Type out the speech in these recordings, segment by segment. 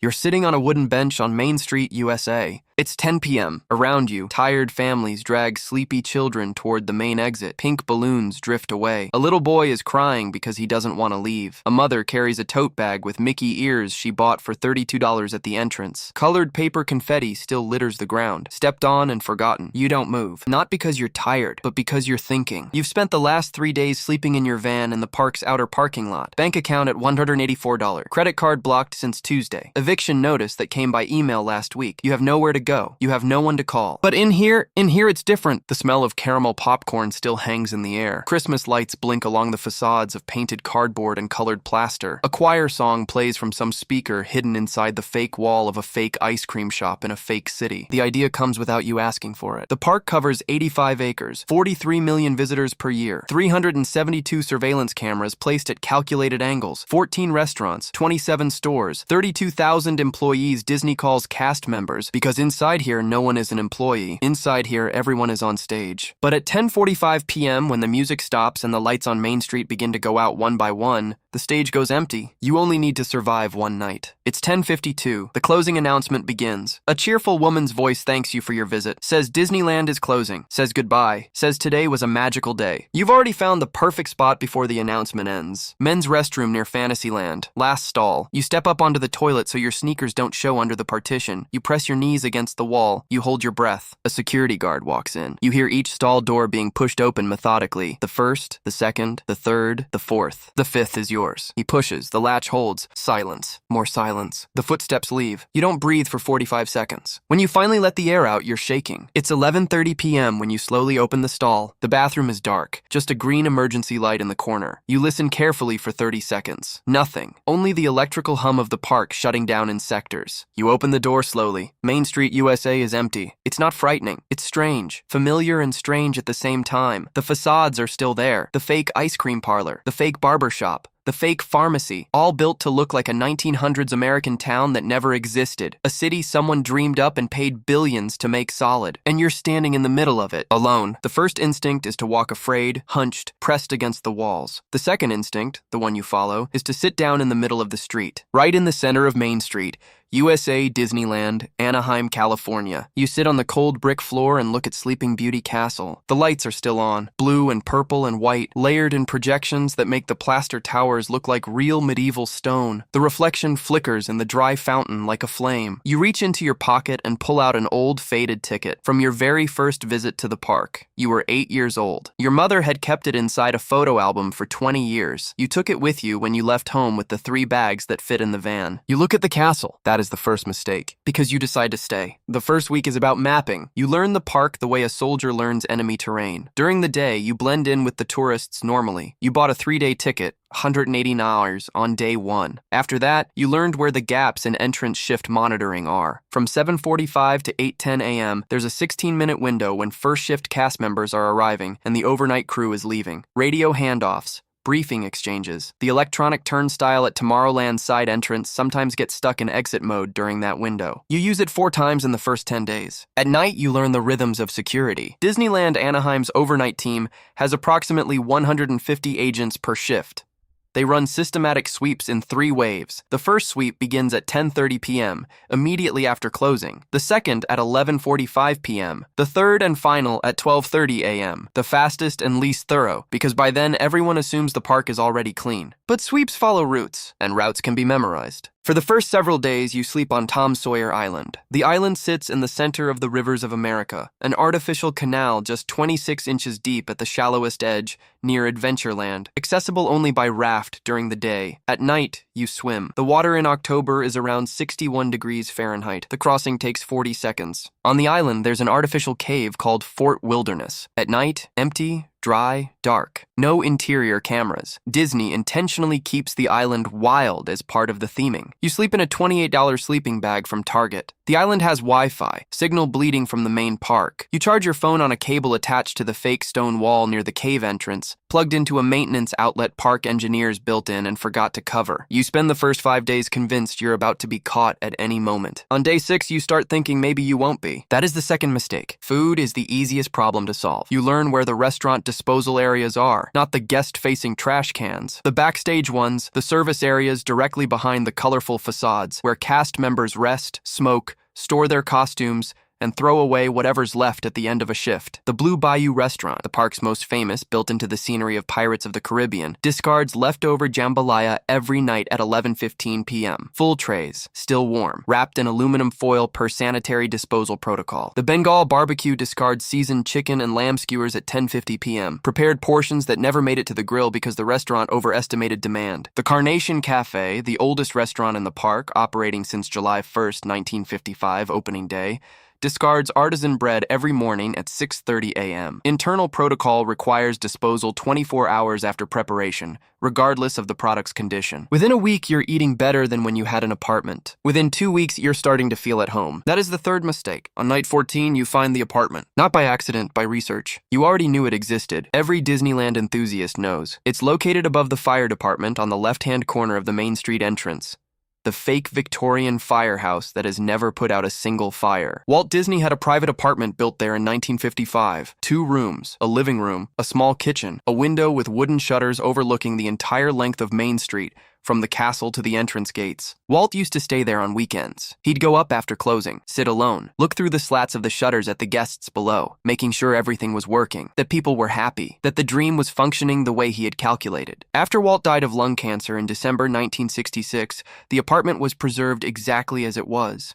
You're sitting on a wooden bench on Main Street, USA. It's 10 p.m. Around you, tired families drag sleepy children toward the main exit. Pink balloons drift away. A little boy is crying because he doesn't want to leave. A mother carries a tote bag with Mickey ears she bought for $32 at the entrance. Colored paper confetti still litters the ground. Stepped on and forgotten. You don't move. Not because you're tired, but because you're thinking. You've spent the last 3 days sleeping in your van in the park's outer parking lot. Bank account at $184. Credit card blocked since Tuesday. Eviction notice that came by email last week. You have nowhere to go. You have no one to call. But in here it's different. The smell of caramel popcorn still hangs in the air. Christmas lights blink along the facades of painted cardboard and colored plaster. A choir song plays from some speaker hidden inside the fake wall of a fake ice cream shop in a fake city. The idea comes without you asking for it. The park covers 85 acres, 43 million visitors per year, 372 surveillance cameras placed at calculated angles, 14 restaurants, 27 stores, 32,000 employees Disney calls cast members because inside here no one is an employee. Inside here everyone is on stage. But at 10:45 p.m. when the music stops and the lights on Main Street begin to go out one by one, the stage goes empty. You only need to survive one night. It's 10:52. The closing announcement begins. A cheerful woman's voice thanks you for your visit, says Disneyland is closing, says goodbye, says today was a magical day. You've already found the perfect spot before the announcement ends. Men's restroom near Fantasyland. Last stall. You step up onto the toilet so your sneakers don't show under the partition. You press your knees against the wall. You hold your breath. A security guard walks in. You hear each stall door being pushed open methodically. The first, the second, the third, the fourth. The fifth is yours. He pushes. The latch holds. Silence. More silence. The footsteps leave. You don't breathe for 45 seconds. When you finally let the air out, you're shaking. It's 11:30 p.m. when you slowly open the stall. The bathroom is dark. Just a green emergency light in the corner. You listen carefully for 30 seconds. Nothing. Only the electrical hum of the park shutting down in sectors. You open the door slowly. Main Street, USA is empty. It's not frightening. It's strange. Familiar and strange at the same time. The facades are still there. The fake ice cream parlor. The fake barber shop. The fake pharmacy, all built to look like a 1900s American town that never existed. A city someone dreamed up and paid billions to make solid. And you're standing in the middle of it, alone. The first instinct is to walk afraid, hunched, pressed against the walls. The second instinct, the one you follow, is to sit down in the middle of the street. Right in the center of Main Street, USA Disneyland, Anaheim, California. You sit on the cold brick floor and look at Sleeping Beauty Castle. The lights are still on, blue and purple and white, layered in projections that make the plaster towers look like real medieval stone. The reflection flickers in the dry fountain like a flame. You reach into your pocket and pull out an old faded ticket from your very first visit to the park. You were 8 years old. Your mother had kept it inside a photo album for 20 years. You took it with you when you left home with the 3 bags that fit in the van. You look at the castle. That is the first mistake, because you decide to stay. The first week is about mapping. You learn the park the way a soldier learns enemy terrain. During the day, you blend in with the tourists normally. You bought a 3-day ticket, $180 on day 1. After that, you learned where the gaps in entrance shift monitoring are. From 7:45 to 8:10 a.m., there's a 16-minute window when first shift cast members are arriving and the overnight crew is leaving. Radio handoffs. Briefing exchanges. The electronic turnstile at Tomorrowland's side entrance sometimes gets stuck in exit mode during that window. You use it 4 times in the first 10 days. At night, you learn the rhythms of security. Disneyland Anaheim's overnight team has approximately 150 agents per shift. They run systematic sweeps in 3 waves. The first sweep begins at 10:30 p.m., immediately after closing. The second at 11:45 p.m. The third and final at 12:30 a.m., the fastest and least thorough, because by then everyone assumes the park is already clean. But sweeps follow routes, and routes can be memorized. For the first several days, you sleep on Tom Sawyer Island. The island sits in the center of the rivers of America, an artificial canal just 26 inches deep at the shallowest edge, near Adventureland, accessible only by raft during the day. At night, you swim. The water in October is around 61 degrees Fahrenheit. The crossing takes 40 seconds. On the island, there's an artificial cave called Fort Wilderness. At night, empty, dry, dark. No interior cameras. Disney intentionally keeps the island wild as part of the theming. You sleep in a $28 sleeping bag from Target. The island has Wi-Fi, signal bleeding from the main park. You charge your phone on a cable attached to the fake stone wall near the cave entrance, plugged into a maintenance outlet park engineers built in and forgot to cover. You spend the first 5 days convinced you're about to be caught at any moment. On day 6, you start thinking maybe you won't be. That is the second mistake. Food is the easiest problem to solve. You learn where the restaurant disposal areas are, not the guest-facing trash cans. The backstage ones, the service areas directly behind the colorful facades, where cast members rest, smoke, store their costumes, and throw away whatever's left at the end of a shift. The Blue Bayou restaurant, the park's most famous, built into the scenery of Pirates of the Caribbean, discards leftover jambalaya every night at 11:15 p.m. Full trays, still warm, wrapped in aluminum foil per sanitary disposal protocol. The Bengal barbecue discards seasoned chicken and lamb skewers at 10:50 p.m., prepared portions that never made it to the grill because the restaurant overestimated demand. The Carnation Cafe, the oldest restaurant in the park, operating since July 1st, 1955, opening day, discards artisan bread every morning at 6:30 a.m. Internal protocol requires disposal 24 hours after preparation, regardless of the product's condition. Within a week, you're eating better than when you had an apartment. Within 2 weeks, you're starting to feel at home. That is the third mistake. On night 14, you find the apartment. Not by accident, by research. You already knew it existed. Every Disneyland enthusiast knows. It's located above the fire department on the left-hand corner of the Main Street entrance. The fake Victorian firehouse that has never put out a single fire. Walt Disney had a private apartment built there in 1955. 2 rooms, a living room, a small kitchen, a window with wooden shutters overlooking the entire length of Main Street, from the castle to the entrance gates. Walt used to stay there on weekends. He'd go up after closing, sit alone, look through the slats of the shutters at the guests below, making sure everything was working, that people were happy, that the dream was functioning the way he had calculated. After Walt died of lung cancer in December 1966, the apartment was preserved exactly as it was.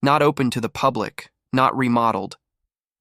Not open to the public, not remodeled.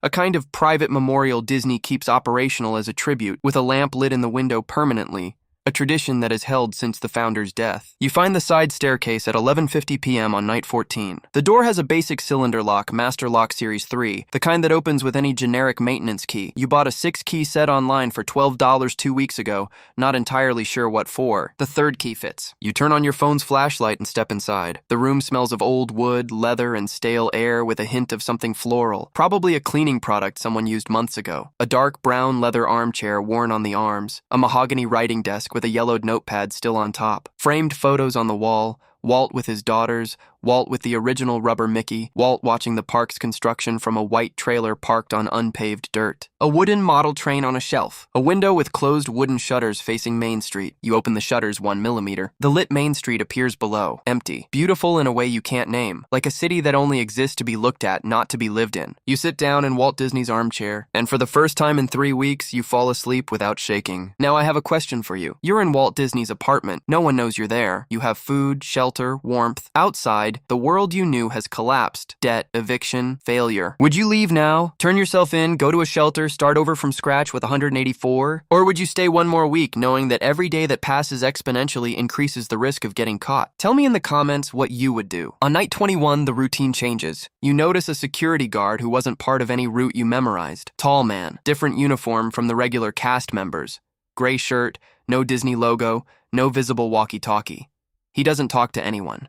A kind of private memorial Disney keeps operational as a tribute, with a lamp lit in the window permanently, a tradition that has held since the founder's death. You find the side staircase at 11:50 p.m. on night 14. The door has a basic cylinder lock, Master Lock Series 3, the kind that opens with any generic maintenance key. You bought a 6-key set online for $12 2 weeks ago, not entirely sure what for. The third key fits. You turn on your phone's flashlight and step inside. The room smells of old wood, leather, and stale air with a hint of something floral, probably a cleaning product someone used months ago. A dark brown leather armchair worn on the arms, a mahogany writing desk with a yellowed notepad still on top. Framed photos on the wall, Walt with his daughters, Walt with the original rubber Mickey, Walt watching the park's construction from a white trailer parked on unpaved dirt. A wooden model train on a shelf. A window with closed wooden shutters facing Main Street. You open the shutters 1 millimeter. The lit Main Street appears below, empty. Beautiful in a way you can't name. Like a city that only exists to be looked at, not to be lived in. You sit down in Walt Disney's armchair, and for the first time in 3 weeks, you fall asleep without shaking. Now I have a question for you. You're in Walt Disney's apartment. No one knows you're there. You have food, shelter, warmth. Outside, the world you knew has collapsed. Debt, eviction, failure. Would you leave now? Turn yourself in, go to a shelter, start over from scratch with 184? Or would you stay 1 more week knowing that every day that passes exponentially increases the risk of getting caught? Tell me in the comments what you would do. On night 21, the routine changes. You notice a security guard who wasn't part of any route you memorized. Tall man, different uniform from the regular cast members. Gray shirt, no Disney logo, no visible walkie-talkie. He doesn't talk to anyone.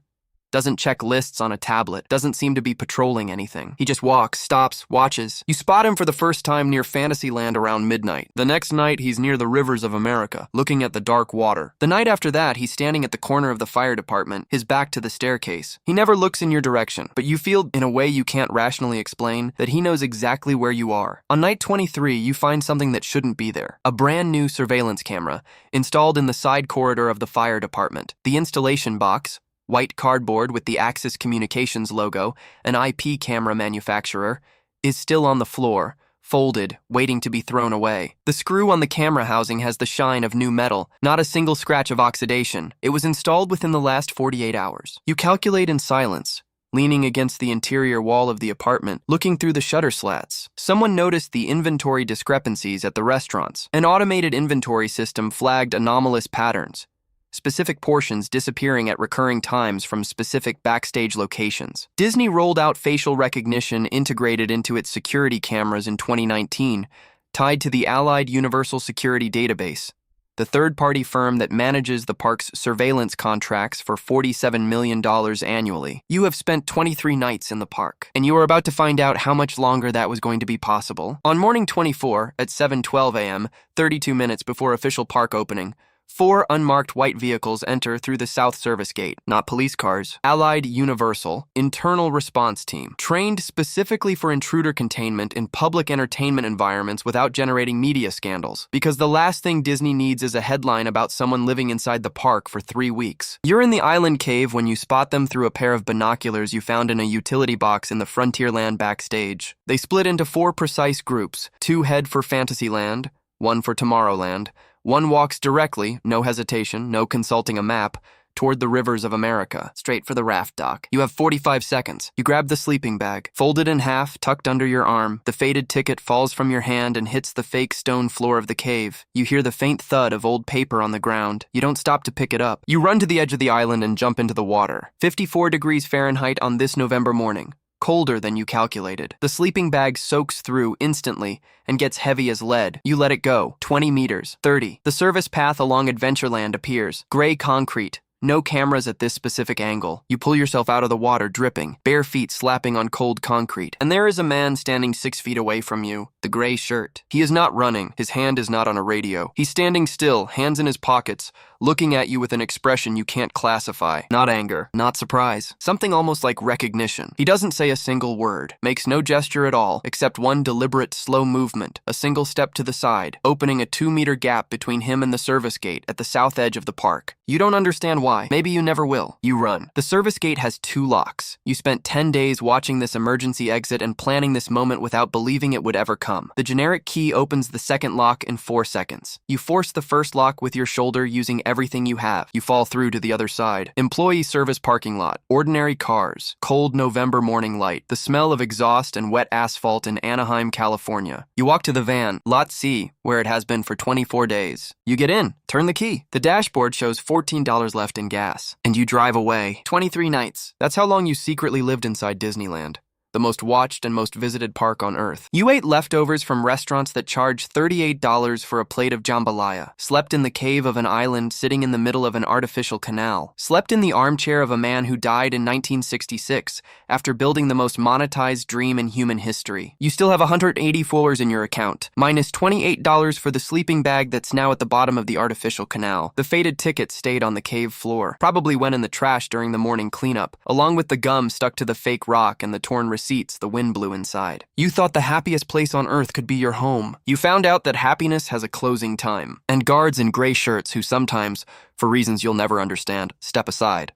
Doesn't check lists on a tablet, doesn't seem to be patrolling anything. He just walks, stops, watches. You spot him for the first time near Fantasyland around midnight. The next night, he's near the rivers of America, looking at the dark water. The night after that, he's standing at the corner of the fire department, his back to the staircase. He never looks in your direction, but you feel, in a way you can't rationally explain, that he knows exactly where you are. On night 23, you find something that shouldn't be there. A brand new surveillance camera, installed in the side corridor of the fire department. The installation box, white cardboard with the Axis Communications logo, an IP camera manufacturer, is still on the floor, folded, waiting to be thrown away. The screw on the camera housing has the shine of new metal, not a single scratch of oxidation. It was installed within the last 48 hours. You calculate in silence, leaning against the interior wall of the apartment, looking through the shutter slats. Someone noticed the inventory discrepancies at the restaurants. An automated inventory system flagged anomalous patterns, specific portions disappearing at recurring times from specific backstage locations. Disney rolled out facial recognition integrated into its security cameras in 2019, tied to the Allied Universal Security Database, the third-party firm that manages the park's surveillance contracts for $47 million annually. You have spent 23 nights in the park, and you are about to find out how much longer that was going to be possible. On morning 24, at 7:12 a.m., 32 minutes before official park opening, 4 unmarked white vehicles enter through the south service gate, not police cars. Allied Universal Internal Response Team, trained specifically for intruder containment in public entertainment environments without generating media scandals. Because the last thing Disney needs is a headline about someone living inside the park for 3 weeks. You're in the island cave when you spot them through a pair of binoculars you found in a utility box in the Frontierland backstage. They split into 4 precise groups. 2 head for Fantasyland, 1 for Tomorrowland. 1 walks directly, no hesitation, no consulting a map, toward the rivers of America, straight for the raft dock. You have 45 seconds. You grab the sleeping bag, fold it in half, tucked under your arm. The faded ticket falls from your hand and hits the fake stone floor of the cave. You hear the faint thud of old paper on the ground. You don't stop to pick it up. You run to the edge of the island and jump into the water. 54 degrees Fahrenheit on this November morning. Colder than you calculated. The sleeping bag soaks through instantly and gets heavy as lead. You let it go. 20 meters. 30. The service path along Adventureland appears. Gray concrete. No cameras at this specific angle. You pull yourself out of the water dripping, bare feet slapping on cold concrete. And there is a man standing 6 feet away from you, the gray shirt. He is not running. His hand is not on a radio. He's standing still, hands in his pockets, looking at you with an expression you can't classify. Not anger, not surprise. Something almost like recognition. He doesn't say a single word, makes no gesture at all, except one deliberate, slow movement, a single step to the side, opening a 2-meter gap between him and the service gate at the south edge of the park. You don't understand why. Maybe you never will. You run. The service gate has 2 locks. You spent 10 days watching this emergency exit and planning this moment without believing it would ever come. The generic key opens the second lock in 4 seconds. You force the first lock with your shoulder using everything you have. You fall through to the other side. Employee service parking lot. Ordinary cars. Cold November morning light. The smell of exhaust and wet asphalt in Anaheim, California. You walk to the van, Lot C, where it has been for 24 days. You get in. Turn the key. The dashboard shows $14 left in gas. And you drive away. 23 nights. That's how long you secretly lived inside Disneyland, the most watched and most visited park on Earth. You ate leftovers from restaurants that charge $38 for a plate of jambalaya, slept in the cave of an island sitting in the middle of an artificial canal, slept in the armchair of a man who died in 1966 after building the most monetized dream in human history. You still have $184 in your account, minus $28 for the sleeping bag that's now at the bottom of the artificial canal. The faded ticket stayed on the cave floor, probably went in the trash during the morning cleanup, along with the gum stuck to the fake rock and the torn receipts the wind blew inside. You thought the happiest place on earth could be your home. You found out that happiness has a closing time, and guards in gray shirts who sometimes, for reasons you'll never understand, step aside.